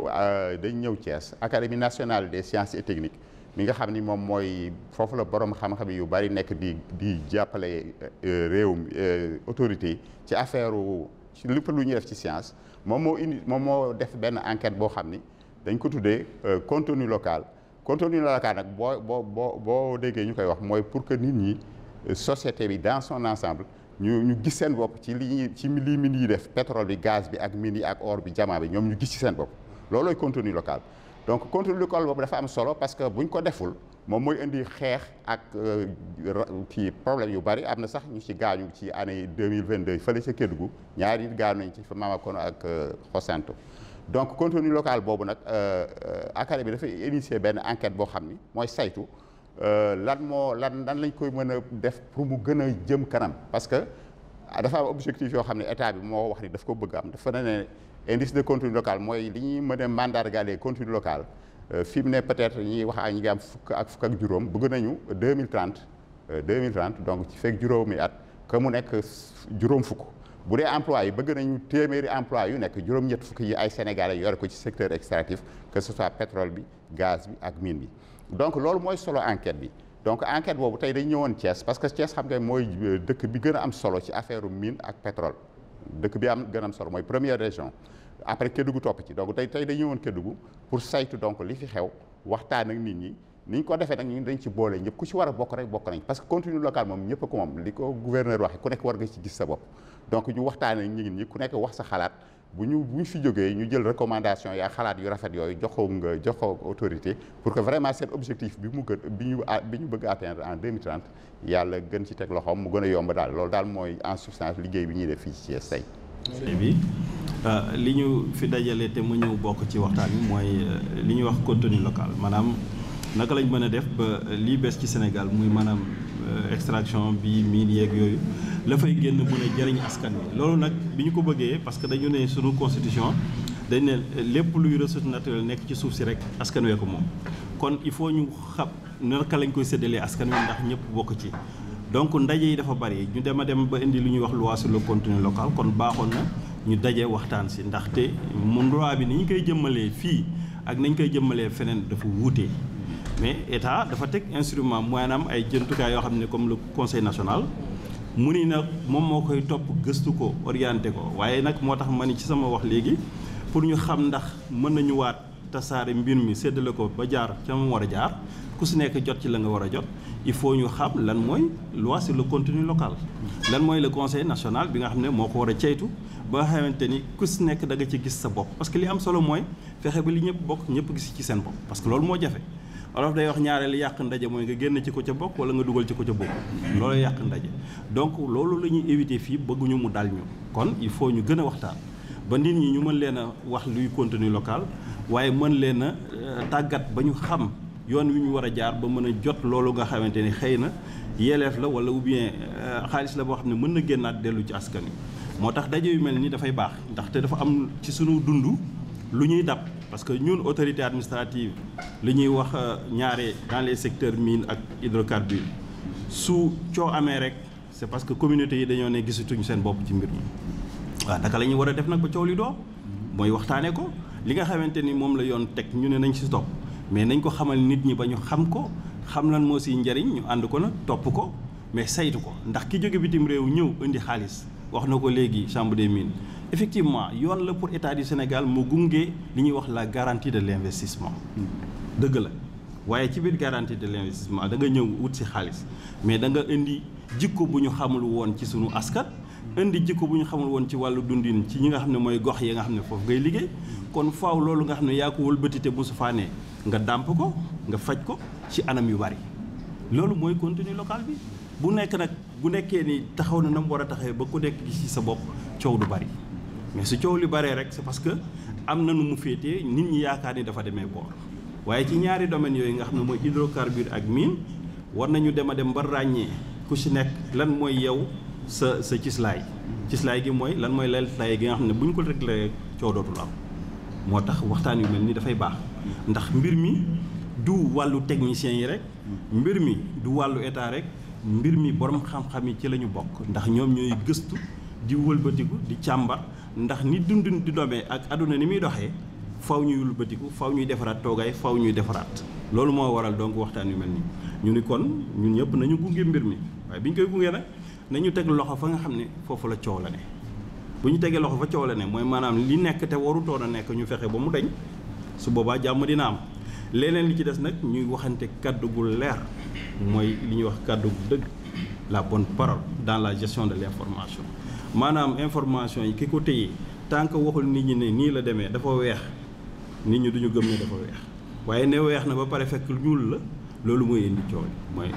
ñëw Thiès Académie nationale des sciences et techniques mi nga xam ni moom mooy foofu la borom xam-xam yu bari nekk di jàppale réewum autorités yi ci affaire ci lépp lu ñuy def ci science moom moo def benn enquête boo xam ni dañ ko tuddee contenu local nag boo déggee ñu koy wax mooy pour que nit ñi société bi dans son ensemble ñu gis seen bopp ci lii mine yi def pétrole bi gaz bi ak mine yi ak or bi diamant bi ñoom ñu gis ci seen bopp loolooy contenu local. donc contenu local boobu dafa am solo parce que buñ ko deful moom mooy indi xeex ak ci problème yu bari am na sax ñu ci gaañu ci année 2022 fële ca Kédougou ñaari nit gaañu nañ ci fa Mamakono ak Xosanto. donc contenu local boobu nag académie bi dafay initier benn enquête boo xam ni mooy saytu lan lañ koy mën a def pour mu gën a jëm kanam parce que dafa am objectif yoo xam ne état bi moo wax ni daf ko bëgg am dafa ne indice de contenu local mooy li ñuy mën a mandargalee contenu local fi mu ne peut-être ñuy wax ak ñi ngi am fukk ak juróom bëgg nañu 2030 donc ci fekk juróomi at que mu nekk juróom fukk bu dee emploi yi bëgg nañu téeméeri emploi yu nekk juróom-ñett fukk yi ay sénégalais yore ko ci secteur extractif que ce soit pétrole bi gaz bi ak mine bi donc loolu mooy solo enquête bi donc enquête boobu tey dañ ñëwoon Thiès parce que Thiès xam nga mooy dëkk bi gën a am solo ci affaire mine ak pétrole dëkk bi gën a am solo mooy première région après Kédougou topp ci donc tey dañ ñëwoon Kédougou pour saytu donc li fi xew waxtaan ak nit ñi ni ñu ko defee nag ñun dañ ci boole ñëpp ku ci war a bokk rek bokk nañ parce que contenu local moom ñëpp ko moom li ko gouverneur waxee ku nekk war nga ci gis sa bopp donc ñu waxtaanee nit ñi ku nekk wax sa xalaat bu ñu fi jógee ñu jël recommandation yaa xalaat yu rafet yooyu jox ko autorité pour que vraiment seen objectif bi ñu bëgg atteindre en 2030 yàlla gën ci teg loxoom mu gën a yomb daal loolu daal mooy en substance liggéey bi ñuy def fii ci Thiès tey. bi li ñu fi dajale te mu ñëw bokk ci waxtaan bi mooy li ñuy wax contenu local maanaam naka lañ mën a def ba lii bees ci Sénégal muy maanaam extraction bi mine yeeg yooyu la fay génn mën a jëriñ askan wi loolu nag bi ñu ko bëggee parce que dañu ne sunu constitution dañ ne lépp luy ressource naturelle nekk ci suuf si rek askan wee ko moom kon il faut ñu xam naka lañ koy séddalee askan wi ndax ñëpp bokk ci donc ndaje yi dafa bari ñu dem ba indi lu ñuy wax loi sur le contenu local kon baaxoon na ñu daje waxtaan si ndaxte mu loi bi ni ñu koy jëmmalee fii ak nañ koy jëmmalee feneen dafa wuute mais état dafa teg instrument maanaam ay jëntukaay yoo xam ne comme le conseil national mu ni nag moom moo koy topp gëstu ko orienté ko waaye nag moo tax ma ni ci sama wax léegi pour ñu xam ndax mën nañu waat tasaare mbir mi séddale ko ba jaar ca mu war a jaar ku si nekk jot ci la nga war a jot il faut ñu xam lan mooy loi sur le contenu local lan mooy le conseil national bi nga xam ne moo ko war a ceytu ba nga xamante ni ku si nekk da nga ci gis sa bopp parce que li am solo mooy fexe ba li ñëpp bokk ñëpp gis ci seen bopp parce que loolu moo jafe olof day wax ñaareel yàq ndaje mooy nga génn ci ko ca bokk wala nga dugal ci ko ca bokk loolu yàq ndaje donc loolu la ñuy éviter fii bëgguñu mu dal ñu kon il faut ñu gën a waxtaan ba nit ñi ñu mën leen a wax luy contenu local waaye mën leen a tàggat ba ñu xam yoon wi ñu war a jaar ba mën a jot loolu nga xamante ni xëy na yeleef la wala ou bien xaalis la boo xam ne mën na génnaat dellu ci askan wi moo tax daje yu mel ni dafay baax ndaxte dafa am ci sunu dund lu ñuy dab parce que ñun autorité administrative li ñuy wax ñaare dans les secteurs mine ak hydrocarbures su coow amee rek c'est parce que communauté yi dañoo ne gisatuñu seen bopp ci mbir mi waaw naka la ñuy war a def nag ba coow li doo mooy waxtaanee ko li nga xamante ni moom la yoon teg ñu ne nañ ci topp mais nañ ko xamal nit ñi ba ñu xam ko xam lan moo siy njariñ ñu ànd ko nag topp ko mais saytu ko ndax ki jóge bitim réew ñëw indi xaalis wax na ko léegi chambre des mines effectivement yoon la pour état du Sénégal mu gunge li ñuy wax la garantie de l'investissement dëgg la waaye ci biir garantie de l'investissement da nga ñëw wut si xaalis mais da nga indi jikko bu ñu xamul woon ci sunu askan indi jikko bu ñu xamul woon ci wàllu dundin ci ñi nga xam ne mooy gox yi nga xam ne foofu ngay liggéey kon faaw loolu nga xam ne yaa ko wëlbatite bu su faanee nga dàmp ko nga faj ko ci anam yu bari loolu mooy contenu local bi bu nekk nag bu nekkee ni taxaw na nam war a taxawee ba ku nekk gis ci sa bopp coow du bari mais su coow li baree rek c'est parce que am na nu mu féetee nit ñi yaakaar ni dafa demee boor waaye ci ñaari domaines yooyu nga xam ne mooy hydrocarbure ak mine war nañu dem a dem ba ràññee ku ci nekk lan mooy yow sa cislaay gi mooy lan mooy laltaay gi nga xam ne bu ñu ko réglé coow dootul am moo tax waxtaan yu mel ni dafay baax ndax mbir mi du wàllu technicien yi rek mbir mi du wàllu état rek mbir mi borom xam-xam yi ci la ñu bokk ndax ñoom ñooy gëstu di wëlbatiku di càmbar ndax ni dundin di doomee ak àdduna ni muy doxee faw ñuy wëlbatiku faw ñuy defaraat toogaay faw ñuy defaraat loolu moo waral donc waxtaan yu mel nii ñu ni kon ñun ñëpp nañu gunge mbir mi waaye bi ñu koy gunge nag nañu teg loxo fa nga xam ne foofu la coow la ne bu ñu tegee loxo fa coow la ne mooy maanaam li nekk te warutoon a nekk ñu fexe ba mu dañ su boobaa jàmm dina am leneen li ci des nag ñuy waxante kàddu gu leer mooy li ñuy wax kàddu gu dëgg la bonne parole dans la gestion de l'information maanaam information yi ki ko téye tant que waxul nit ñi ne nii la demee dafa weex nit ñi duñu gëm ne dafa weex waaye ne weex na ba pare fekk ñuul la loolu mooy indi coow mooy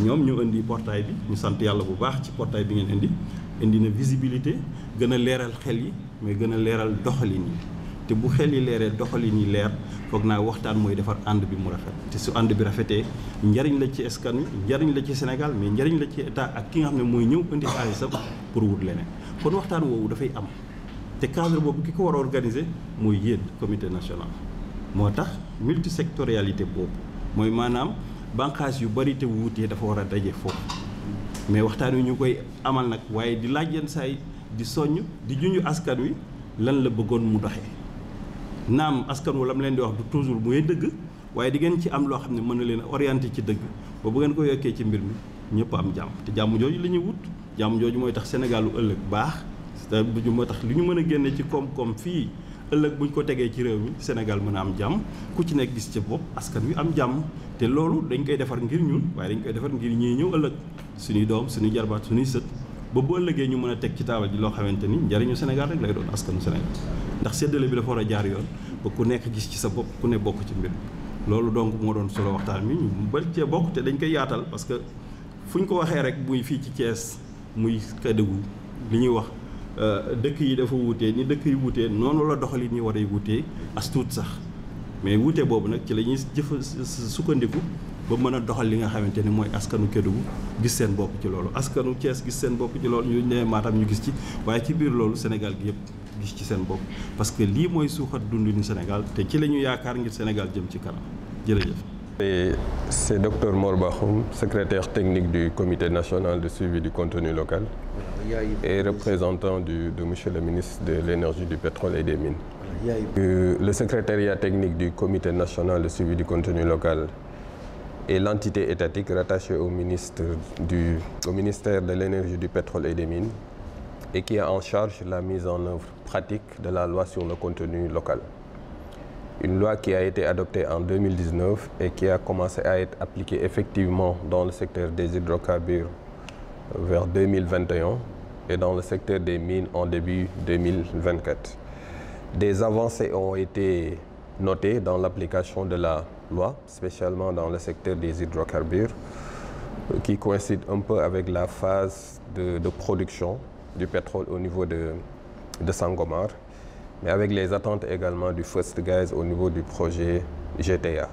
ñoom ñu indi portail bi ñu sant yàlla bu baax ci portail bi ngeen indi na visibilité gën a leeral xel yi mais gën a leeral doxalin yi te bu xel yi leeree doxalin yi leer foog naa waxtaan mooy defar ànd bi mu rafet te su ànd bi rafetee njariñ la ci askan wi njariñ la ci Sénégal mais njariñ la ci état ak ki nga xam ne mooy ñëw indi xaalisam pour wut leneen kon waxtaan woowu dafay am te cadre boobu ki ko war a organiser mooy yéen comité national moo tax multisectorialité boobu mooy maanaam bànqaas yu bari te wuutee dafa war a daje foofu mais waxtaan wi ñu koy amal nag waaye di laaj yenn saay di soññ di junj askan wi lan la bëggoon mu doxee naam askan wi la mu leen di wax du toujours mooy dëgg waaye di ngeen ci am loo xam ne mën na leen orienté ci dëgg ba bu ngeen ko yokkee ci mbir mi ñëpp am jàmm te jàmm jooju la ñuy wut jàmm jooju mooy tax Sénégal lu ëllëg baax te moo tax li ñu mën a génne ci koom-koom fii ëllëg bu ñu ko tegee ci réew mi Sénégal mën a am jàmm ku ci nekk gis ci bopp askan wi am jàmm te loolu dañ koy defar ngir ñun waaye dañ koy defar ngir ñii ñëw ëllëg suñuy doom suñuy jarbaat suñuy sët ba bu ëllëgee ñu mën a teg ci taabal ji loo xamante ni njariñu Sénégal rek lay doon askanu Sénégal ndax séddale bi dafa war a jaar yoon ba ku nekk gis ci sa bopp ku ne bokk ci mbir loolu donc moo doon solo waxtaan mi ñu bari cee bokk te dañ koy yaatal parce que fu ñu ko waxee rek muy fii ci Thiès muy Kédougou li ñuy wax dëkk yi dafa wutee ni dëkk yi wutee noonu la doxalin ñi war a wutee as tuut sax mais wute boobu nag ci la ñuy sukkandiku ba mën a doxal li nga xamante ni mooy askanu Kédougou gis seen bopp ci loolu askanu Thiès gis seen bopp ci loolu ñu ne Matam ñu gis ci waaye ci biir loolu Sénégal gi yëpp gis ci seen bopp parce que lii mooy suuxat dundinu Sénégal te ci la ñu yaakaar ngir Sénégal jëm ci kanam jërëjëf. C'est Dr Mor Bakhoum, secrétaire technique du Comité national de suivi du contenu local et représentant de Monsieur le ministre de l'Énergie, du Pétrole et des Mines. Le secrétariat technique du Comité national de suivi du contenu local est l'entité étatique rattachée au ministère de l'Énergie, du Pétrole et des Mines et qui a en charge la mise en œuvre pratique de la loi sur le contenu local. Une loi qui a été adoptée en 2019 et qui a commencé à être appliquée effectivement dans le secteur des hydrocarbures vers 2021 et dans le secteur des mines en début 2024. Des avancées ont été notées dans l'application de la loi, spécialement dans le secteur des hydrocarbures, qui coïncide un peu avec la phase de production du pétrole au niveau de Sangomar, mais avec les attentes également du First Gas au niveau du projet GTA.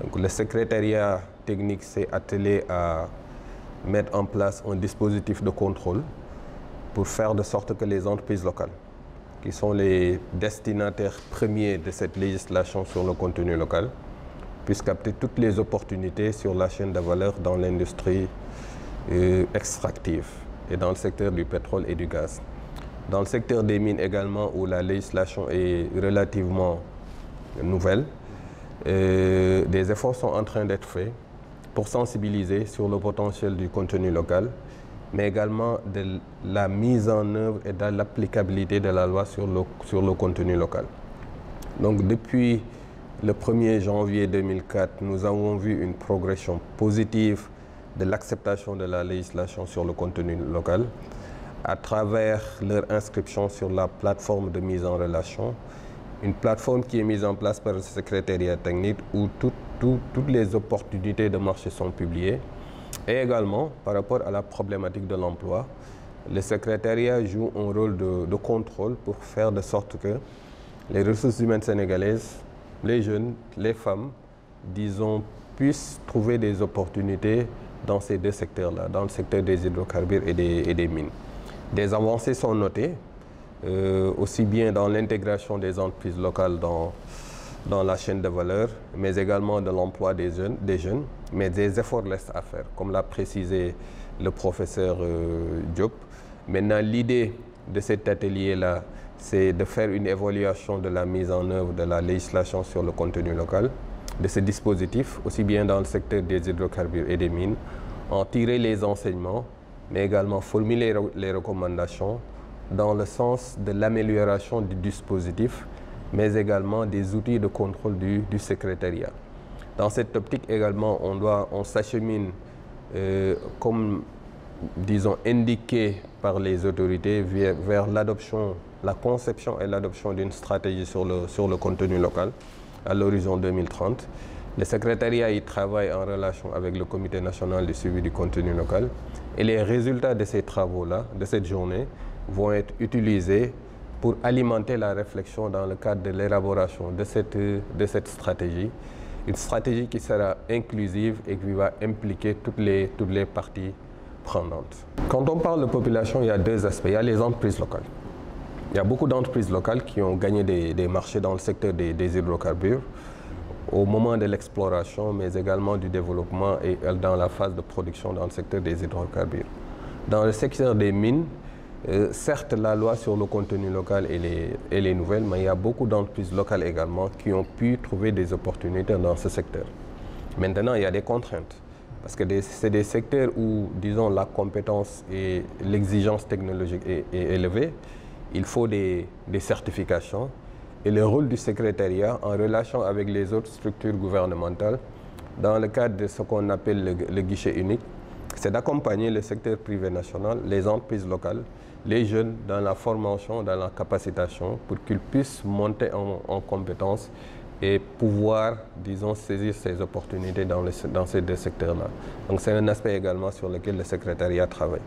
Donc, le secrétariat technique s'est attelé à mettre en place un dispositif de contrôle pour faire de sorte que les entreprises locales, qui sont les destinataires premiers de cette législation sur le contenu local, puissent capter toutes les opportunités sur la chaîne de valeur dans l'industrie extractive et dans le secteur du pétrole et du gaz. Dans le secteur des mines également, où la législation est relativement nouvelle, des efforts sont en train d'être faits pour sensibiliser sur le potentiel du contenu local, mais également de la mise en œuvre et de l'applicabilité de la loi sur le contenu local. Donc depuis le 1er janvier 2004, nous avons vu une progression positive de l'acceptation de la législation sur le contenu local à travers leur inscription sur la plateforme de mise en relation, une plateforme qui est mise en place par le secrétariat technique où toutes les opportunités de marché sont publiées. Et également, par rapport à la problématique de l'emploi, le secrétariat joue un rôle de contrôle pour faire de sorte que les ressources humaines sénégalaises, les jeunes, les femmes, disons, puissent trouver des opportunités dans ces deux secteurs-là, dans le secteur des hydrocarbures et des mines. Des avancées sont notées, aussi bien dans l'intégration des entreprises locales dans la chaîne de valeur, mais également de l'emploi des jeunes, mais des efforts restent à faire, comme l'a précisé le professeur Diop. Maintenant, l'idée de cet atelier-là, c'est de faire une évaluation de la mise en œuvre de la législation sur le contenu local, de ce dispositif, aussi bien dans le secteur des hydrocarbures et des mines, en tirer les enseignements, mais également formuler les recommandations dans le sens de l'amélioration du dispositif, mais également des outils de contrôle du secrétariat. Dans cette optique également, on s'achemine comme, disons, indiqué par les autorités vers l'adoption, la conception et l'adoption d'une stratégie sur le contenu local à l'horizon 2030. Le secrétariat y travaille en relation avec le Comité national du suivi du contenu local et les résultats de ces travaux-là, de cette journée, vont être utilisés pour alimenter la réflexion dans le cadre de l'élaboration de cette stratégie. Une stratégie qui sera inclusive et qui va impliquer toutes les parties prenantes. Quand on parle de population, il y a deux aspects. Il y a les entreprises locales. Il y a beaucoup d'entreprises locales qui ont gagné des marchés dans le secteur des hydrocarbures au moment de l'exploration, mais également du développement et dans la phase de production dans le secteur des hydrocarbures. Dans le secteur des mines, certes, la loi sur le contenu local elle est nouvelle, mais il y a beaucoup d'entreprises locales également qui ont pu trouver des opportunités dans ce secteur. Maintenant, il y a des contraintes, parce que c'est des secteurs où, disons, la compétence et l'exigence technologique est élevée. Il faut des certifications. Et le rôle du secrétariat en relation avec les autres structures gouvernementales, dans le cadre de ce qu'on appelle le guichet unique, c'est d'accompagner le secteur privé national, les entreprises locales, les jeunes dans la formation, dans la capacitation, pour qu'ils puissent monter en compétences et pouvoir, disons, saisir ces opportunités dans ces deux secteurs-là. Donc c'est un aspect également sur lequel le secrétariat travaille.